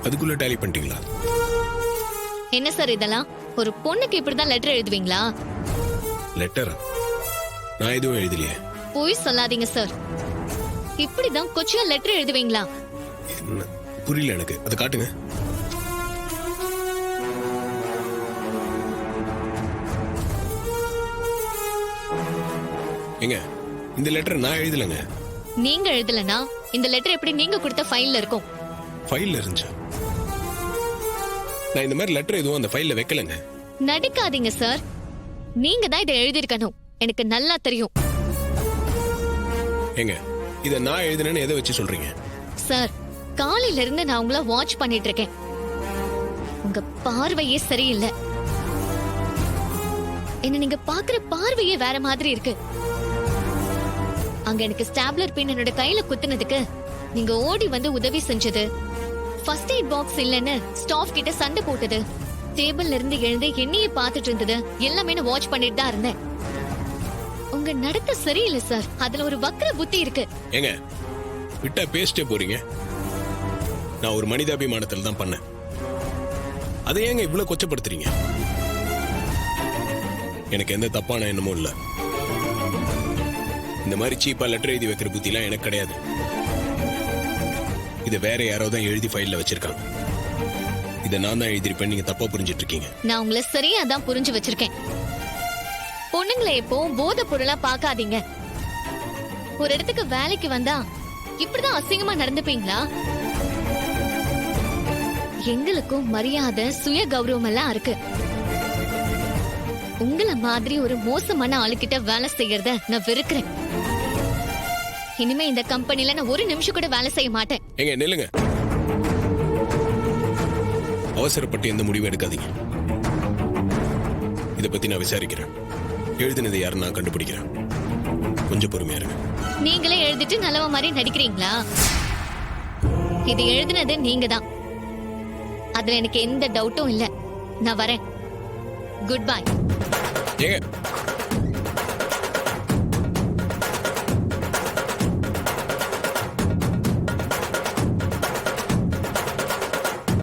அதுக்குள்ள டேலி பண்ணிட்டீங்களா? என்ன சார் இதெல்லாம்? ஒரு பொண்ணுக்கு இப்படிதான் லெட்டர் எழுதுவீங்களா? லெட்டரா? நான் எதுவும் எழுதலையே. போய் சொல்லாதீங்க சார். இப்படிதான் கொச்சியா லெட்டர் எழுதுவீங்களா? என்ன புரியல எனக்கு. அதை காட்டுங்க. ஏங்க, இந்த லெட்டர் நான் எழுதலங்க. நீங்க எழுதலனா இந்த லெட்டர் எப்படி நீங்க கொடுத்த ஃபைல்ல இருக்கும்? ஃபைல்ல இருந்துச்சா? நான் இந்த மாதிரி லெட்டர் எதுவும் அந்த ஃபைல்ல வைக்கலங்க. நடிக்காதீங்க சார். நீங்க தான் இதை எழுதிருக்கணும். எனக்கு நல்லா தெரியும். ஏங்க, இத நான் எழுதினேன்னு எதை வச்சு சொல்றீங்க? சார், காலையில இருந்து நான் உங்களை வாட்ச் பண்ணிட்டு இருக்கேன். உங்க பார்வையே சரியில்லை. என்ன நீங்க பாக்குற பார்வையே வேற மாதிரி இருக்கு. அங்க எனக்கு ஸ்டாப்லர் பின் என்னோட கையில குத்துனதுக்கு நீங்க ஓடி வந்து உதவி செஞ்சது, ஃபர்ஸ்ட் எய்ட் பாக்ஸ் இல்லன்னு ஸ்டாஃப் கிட்ட சண்டை போட்டது, டேபிள்ல இருந்து எழுந்து என்னையே பாத்துட்டு இருந்தது எல்லாமே நான் வாட்ச் பண்ணிட்டு தான் இருந்தேன். உங்க நடத்த சரியில்லை சார். அதுல ஒரு வக்ர புத்தி இருக்கு. ஏங்க, விட்டா பேசிட்டே போறீங்க. நான் ஒரு மனிதாபிமானத்துல தான் பண்ணேன். அதை ஏங்க இவ்வளவு கொச்சப்படுத்துறீங்க? எனக்கு எந்த தப்பான எண்ணமும் இல்ல. இந்த மாதிரி சீப்பா லெட்டர் எழுதி வைக்கிற புத்திலாம் எனக்கு கிடையாது. இதை வேற யாரோ தான் எழுதி ஃபைல்ல வச்சிருக்காங்க. இதை நான் தான் எழுதிருப்பேன். நீங்க தப்பா புரிஞ்சிட்டு இருக்கீங்க. நான் உங்களை சரியா தான் புரிஞ்சு வச்சிருக்கேன். பொண்ணுங்களை எப்போ போதை பொருளா பாக்காதீங்க. ஒரு இடத்துக்கு வேலைக்கு வந்தா இப்படிதான் அசிங்கமா நடந்துப்பீங்களா? எங்களுக்கும் மரியாதை, சுய கௌரவம் எல்லாம் இருக்கு. உங்கள மாதிரி ஒரு மோசமான ஆளுகிட்ட வேலை செய்யறத நான் வெறுக்கிறேன். இனிமே இந்த கம்பெனில நான் ஒரு நிமிஷம் கூட வேலை செய்ய மாட்டேன். ஏங்க நில்லுங்க. அவசரப்பட்டு எந்த முடிவும் எடுக்காதீங்க. இத பத்தி நான் விசாரிக்கிறேன். எழுதினது யாரு நான் கண்டுபிடிக்கிறேன். கொஞ்சம் பொறுமையா இருங்க. நீங்களே எழுதிட்டு நல்லவ மாதிரி நடிக்கிறீங்களா? இது எழுதினது நீங்க தான். அதுல எனக்கு எந்த டவுட்டும் இல்ல. நான் வரேன். Good bye. ஏங்க